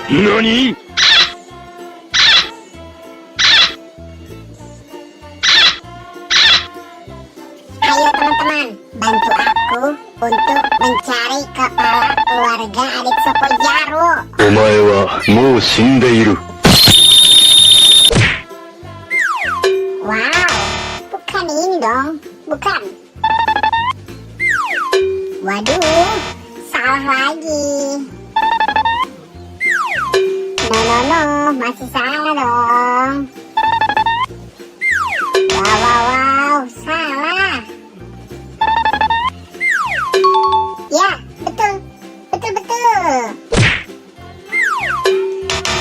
NANI?! Ayo teman-teman, bantu aku untuk mencari kepala keluarga adik Sopo Jaro. お前はもう死んでいる。 Wow, bukan ini dong, bukan. Waduh, salah lagi. No, masih salah dong. Wow, salah. Ya, betul.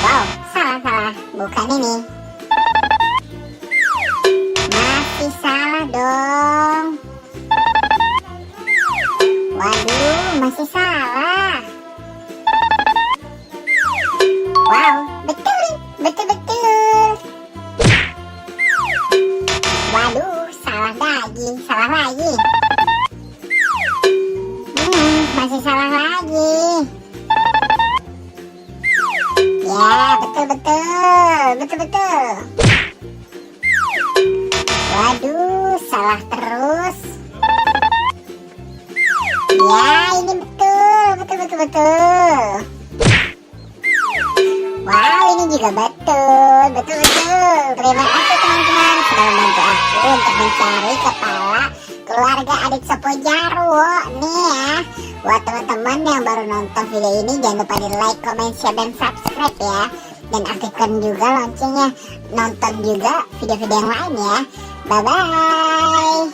Wow, salah. Bukan ini. Masih salah dong. Waduh, masih salah. Wow, betul. Waduh, salah lagi. Masih salah lagi. Ya, betul. Waduh, salah terus. Ya, ini betul. Wow, ini juga betul. Terima kasih teman-teman sudah membantu aku untuk mencari kepala keluarga adik Sopo Jaro. Nih ya, buat teman-teman yang baru nonton video ini, jangan lupa di like, comment, share, dan subscribe ya. Dan aktifkan juga loncengnya. Nonton juga video-video yang lain ya. Bye-bye.